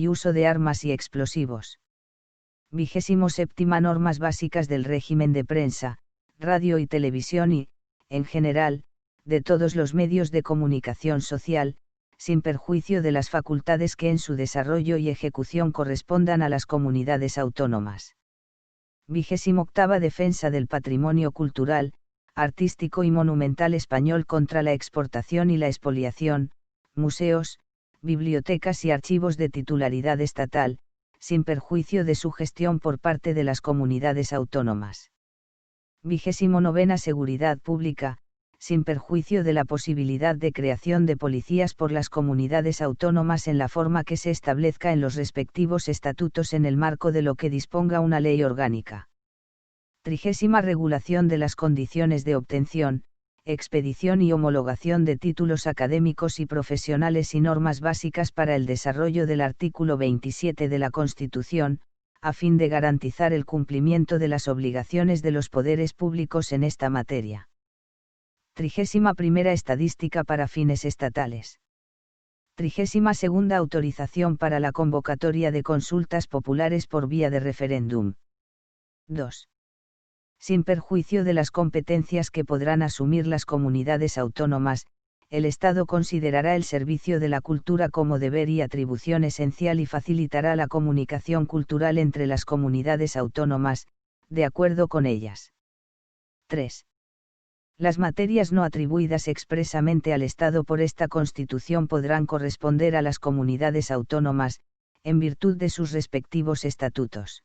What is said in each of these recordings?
y uso de armas y explosivos. 27ª Normas básicas del régimen de prensa, radio y televisión y, en general, de todos los medios de comunicación social, sin perjuicio de las facultades que en su desarrollo y ejecución correspondan a las comunidades autónomas. 28ª Defensa del patrimonio cultural, artístico y monumental español contra la exportación y la expoliación, museos, bibliotecas y archivos de titularidad estatal, sin perjuicio de su gestión por parte de las comunidades autónomas. 29ª Seguridad pública, sin perjuicio de la posibilidad de creación de policías por las comunidades autónomas en la forma que se establezca en los respectivos estatutos en el marco de lo que disponga una ley orgánica. 30ª Regulación de las condiciones de obtención, expedición y homologación de títulos académicos y profesionales y normas básicas para el desarrollo del artículo 27 de la Constitución, a fin de garantizar el cumplimiento de las obligaciones de los poderes públicos en esta materia. 31ª Estadística para fines estatales. 32ª Autorización para la convocatoria de consultas populares por vía de referéndum. 2. Sin perjuicio de las competencias que podrán asumir las comunidades autónomas, el Estado considerará el servicio de la cultura como deber y atribución esencial y facilitará la comunicación cultural entre las comunidades autónomas, de acuerdo con ellas. 3. Las materias no atribuidas expresamente al Estado por esta Constitución podrán corresponder a las comunidades autónomas, en virtud de sus respectivos estatutos.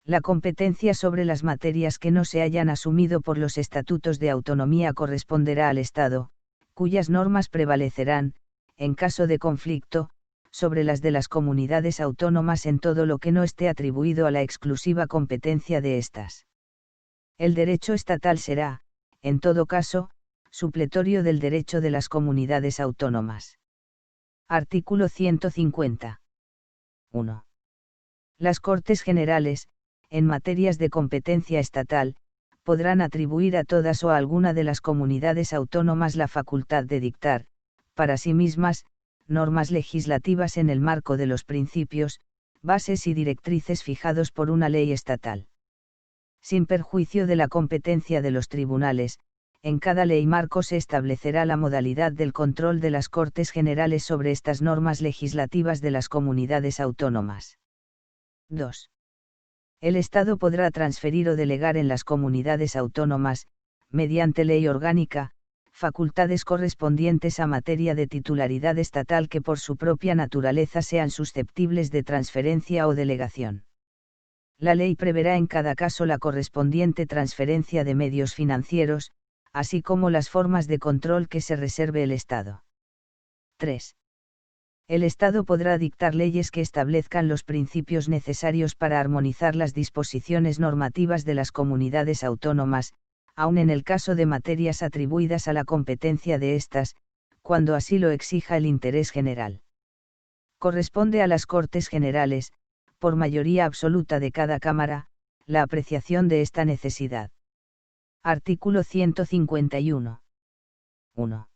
La competencia sobre las materias que no se hayan asumido por los estatutos de autonomía corresponderá al Estado, cuyas normas prevalecerán, en caso de conflicto, sobre las de las comunidades autónomas en todo lo que no esté atribuido a la exclusiva competencia de éstas. El derecho estatal será, en todo caso, supletorio del derecho de las comunidades autónomas. Artículo 150. 1. Las Cortes Generales, en materias de competencia estatal, podrán atribuir a todas o a alguna de las comunidades autónomas la facultad de dictar, para sí mismas, normas legislativas en el marco de los principios, bases y directrices fijados por una ley estatal. Sin perjuicio de la competencia de los tribunales, en cada ley marco se establecerá la modalidad del control de las Cortes Generales sobre estas normas legislativas de las comunidades autónomas. 2. El Estado podrá transferir o delegar en las comunidades autónomas, mediante ley orgánica, facultades correspondientes a materia de titularidad estatal que por su propia naturaleza sean susceptibles de transferencia o delegación. La ley preverá en cada caso la correspondiente transferencia de medios financieros, así como las formas de control que se reserve el Estado. 3. El Estado podrá dictar leyes que establezcan los principios necesarios para armonizar las disposiciones normativas de las comunidades autónomas, aun en el caso de materias atribuidas a la competencia de éstas, cuando así lo exija el interés general. Corresponde a las Cortes Generales, por mayoría absoluta de cada Cámara, la apreciación de esta necesidad. Artículo 151. 1.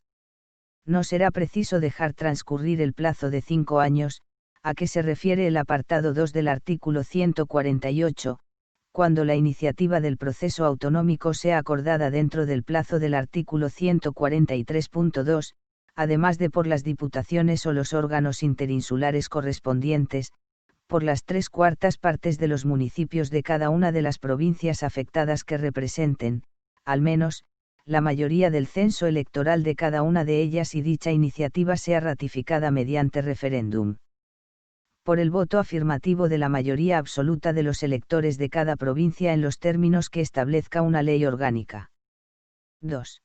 No será preciso dejar transcurrir el plazo de 5 años, a que se refiere el apartado 2 del artículo 148, cuando la iniciativa del proceso autonómico sea acordada dentro del plazo del artículo 143.2, además de por las diputaciones o los órganos interinsulares correspondientes, por las 3/4 partes de los municipios de cada una de las provincias afectadas que representen, al menos, la mayoría del censo electoral de cada una de ellas y dicha iniciativa sea ratificada mediante referéndum. Por el voto afirmativo de la mayoría absoluta de los electores de cada provincia en los términos que establezca una ley orgánica. 2.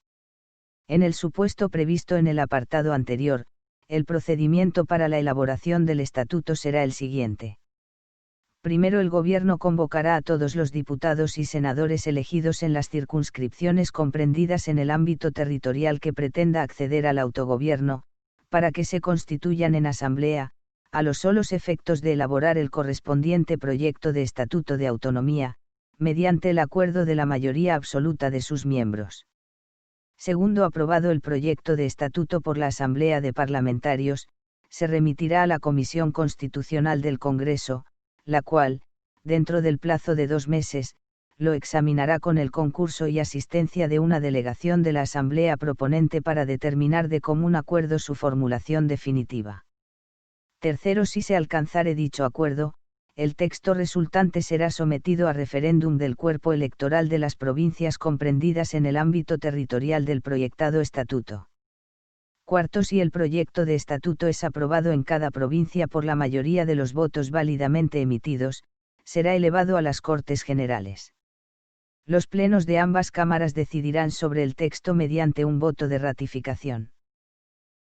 En el supuesto previsto en el apartado anterior, el procedimiento para la elaboración del estatuto será el siguiente. Primero, el Gobierno convocará a todos los diputados y senadores elegidos en las circunscripciones comprendidas en el ámbito territorial que pretenda acceder al autogobierno, para que se constituyan en asamblea, a los solos efectos de elaborar el correspondiente proyecto de estatuto de autonomía, mediante el acuerdo de la mayoría absoluta de sus miembros. Segundo, aprobado el proyecto de estatuto por la Asamblea de Parlamentarios, se remitirá a la Comisión Constitucional del Congreso, la cual, dentro del plazo de 2 meses, lo examinará con el concurso y asistencia de una delegación de la Asamblea proponente para determinar de común acuerdo su formulación definitiva. Tercero, si se alcanzare dicho acuerdo, el texto resultante será sometido a referéndum del cuerpo electoral de las provincias comprendidas en el ámbito territorial del proyectado estatuto. Cuarto, si el proyecto de estatuto es aprobado en cada provincia por la mayoría de los votos válidamente emitidos, será elevado a las Cortes Generales. Los plenos de ambas cámaras decidirán sobre el texto mediante un voto de ratificación.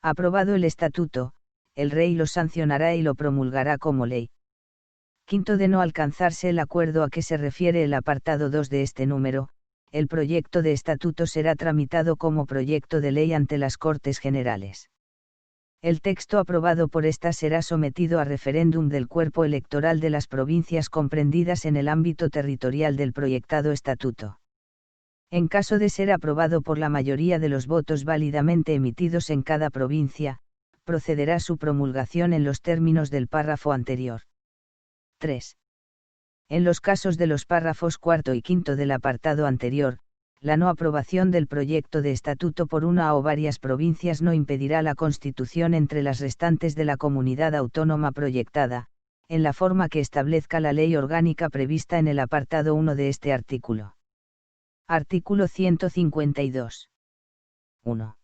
Aprobado el estatuto, el Rey lo sancionará y lo promulgará como ley. Quinto, de no alcanzarse el acuerdo a que se refiere el apartado 2 de este número, el proyecto de estatuto será tramitado como proyecto de ley ante las Cortes Generales. El texto aprobado por esta será sometido a referéndum del cuerpo electoral de las provincias comprendidas en el ámbito territorial del proyectado estatuto. En caso de ser aprobado por la mayoría de los votos válidamente emitidos en cada provincia, procederá su promulgación en los términos del párrafo anterior. 3. En los casos de los párrafos cuarto y quinto del apartado anterior, la no aprobación del proyecto de estatuto por una o varias provincias no impedirá la constitución entre las restantes de la comunidad autónoma proyectada, en la forma que establezca la ley orgánica prevista en el apartado 1 de este artículo. Artículo 152. 1.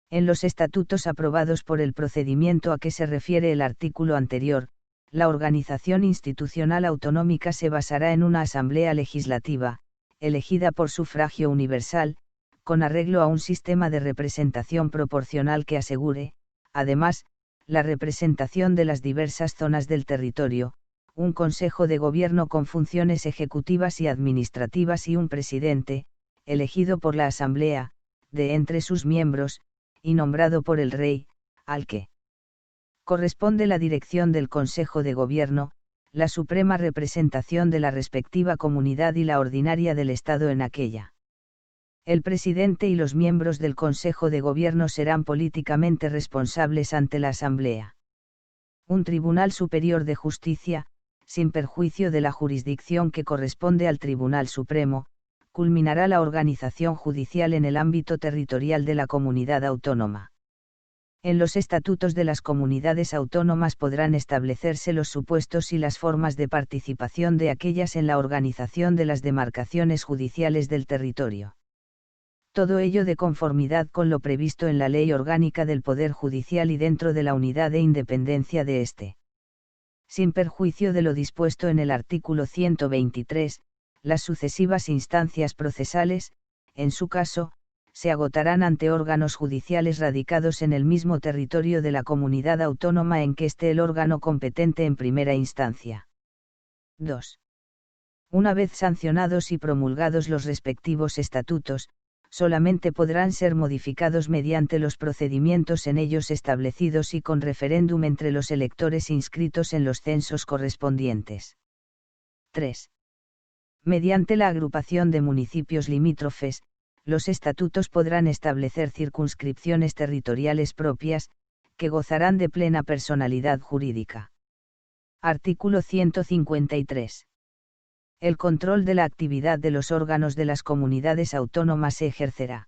En los estatutos aprobados por el procedimiento a que se refiere el artículo anterior, la organización institucional autonómica se basará en una asamblea legislativa, elegida por sufragio universal, con arreglo a un sistema de representación proporcional que asegure, además, la representación de las diversas zonas del territorio, un Consejo de Gobierno con funciones ejecutivas y administrativas y un presidente, elegido por la Asamblea, de entre sus miembros, y nombrado por el Rey, al que corresponde la dirección del Consejo de Gobierno, la suprema representación de la respectiva comunidad y la ordinaria del Estado en aquella. El presidente y los miembros del Consejo de Gobierno serán políticamente responsables ante la Asamblea. Un Tribunal Superior de Justicia, sin perjuicio de la jurisdicción que corresponde al Tribunal Supremo, culminará la organización judicial en el ámbito territorial de la comunidad autónoma. En los estatutos de las comunidades autónomas podrán establecerse los supuestos y las formas de participación de aquellas en la organización de las demarcaciones judiciales del territorio. Todo ello de conformidad con lo previsto en la Ley Orgánica del Poder Judicial y dentro de la unidad e independencia de éste. Sin perjuicio de lo dispuesto en el artículo 123, las sucesivas instancias procesales, en su caso, se agotarán ante órganos judiciales radicados en el mismo territorio de la comunidad autónoma en que esté el órgano competente en primera instancia. 2. Una vez sancionados y promulgados los respectivos estatutos, solamente podrán ser modificados mediante los procedimientos en ellos establecidos y con referéndum entre los electores inscritos en los censos correspondientes. 3. Mediante la agrupación de municipios limítrofes, los estatutos podrán establecer circunscripciones territoriales propias, que gozarán de plena personalidad jurídica. Artículo 153. El control de la actividad de los órganos de las comunidades autónomas se ejercerá.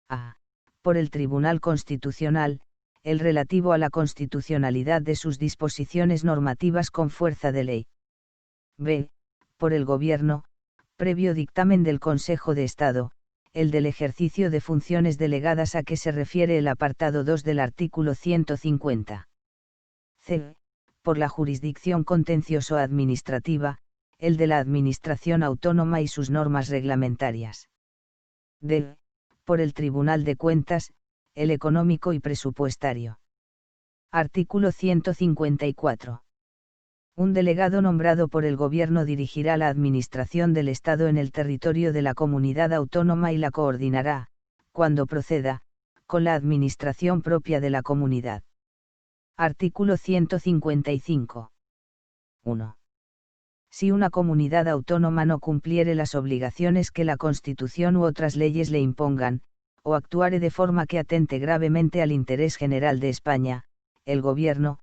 A. Por el Tribunal Constitucional, el relativo a la constitucionalidad de sus disposiciones normativas con fuerza de ley. B. Por el Gobierno, previo dictamen del Consejo de Estado, el del ejercicio de funciones delegadas a que se refiere el apartado 2 del artículo 150. C. Por la jurisdicción contencioso-administrativa, el de la Administración Autónoma y sus normas reglamentarias. D. Por el Tribunal de Cuentas, el económico y presupuestario. Artículo 154. Un delegado nombrado por el Gobierno dirigirá la administración del Estado en el territorio de la comunidad autónoma y la coordinará, cuando proceda, con la administración propia de la comunidad. Artículo 155. 1. Si una comunidad autónoma no cumpliere las obligaciones que la Constitución u otras leyes le impongan, o actuare de forma que atente gravemente al interés general de España, el Gobierno,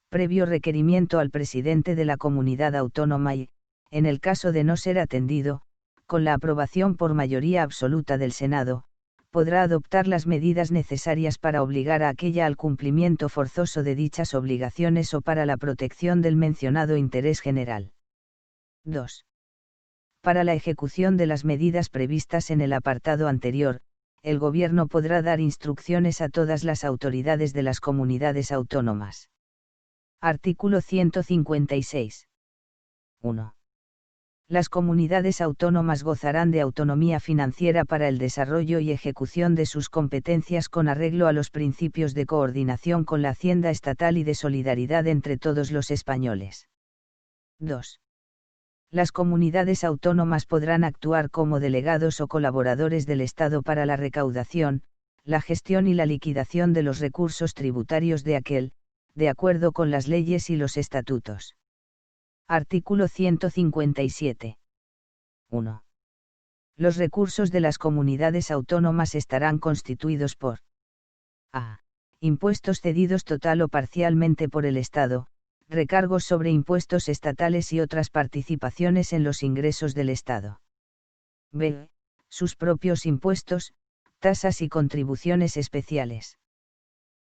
previo requerimiento al presidente de la comunidad autónoma y, en el caso de no ser atendido, con la aprobación por mayoría absoluta del Senado, podrá adoptar las medidas necesarias para obligar a aquella al cumplimiento forzoso de dichas obligaciones o para la protección del mencionado interés general. 2. Para la ejecución de las medidas previstas en el apartado anterior, el Gobierno podrá dar instrucciones a todas las autoridades de las comunidades autónomas. Artículo 156. 1. Las comunidades autónomas gozarán de autonomía financiera para el desarrollo y ejecución de sus competencias con arreglo a los principios de coordinación con la Hacienda estatal y de solidaridad entre todos los españoles. 2. Las comunidades autónomas podrán actuar como delegados o colaboradores del Estado para la recaudación, la gestión y la liquidación de los recursos tributarios de aquel, de acuerdo con las leyes y los estatutos. Artículo 157. 1. Los recursos de las comunidades autónomas estarán constituidos por a. Impuestos cedidos total o parcialmente por el Estado, recargos sobre impuestos estatales y otras participaciones en los ingresos del Estado. b. Sus propios impuestos, tasas y contribuciones especiales.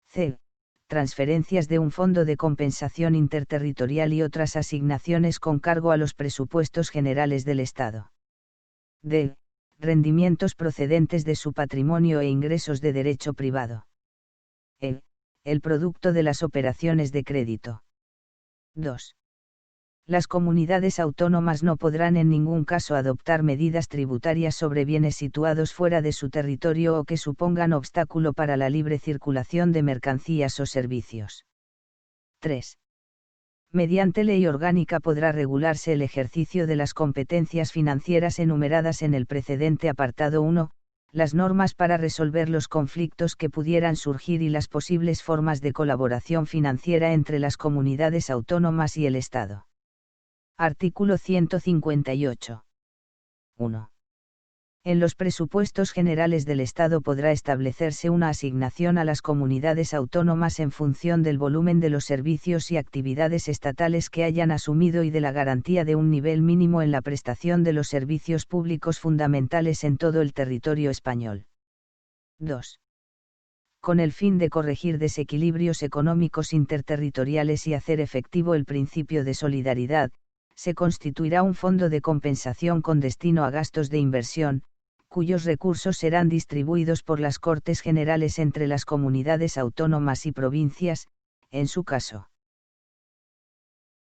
c. Transferencias de un fondo de compensación interterritorial y otras asignaciones con cargo a los presupuestos generales del Estado. d. Rendimientos procedentes de su patrimonio e ingresos de derecho privado. e. El producto de las operaciones de crédito. 2. Las comunidades autónomas no podrán en ningún caso adoptar medidas tributarias sobre bienes situados fuera de su territorio o que supongan obstáculo para la libre circulación de mercancías o servicios. 3. Mediante ley orgánica podrá regularse el ejercicio de las competencias financieras enumeradas en el precedente apartado 1, las normas para resolver los conflictos que pudieran surgir y las posibles formas de colaboración financiera entre las comunidades autónomas y el Estado. Artículo 158. 1. En los presupuestos generales del Estado podrá establecerse una asignación a las comunidades autónomas en función del volumen de los servicios y actividades estatales que hayan asumido y de la garantía de un nivel mínimo en la prestación de los servicios públicos fundamentales en todo el territorio español. 2. Con el fin de corregir desequilibrios económicos interterritoriales y hacer efectivo el principio de solidaridad, se constituirá un fondo de compensación con destino a gastos de inversión, cuyos recursos serán distribuidos por las Cortes Generales entre las comunidades autónomas y provincias, en su caso.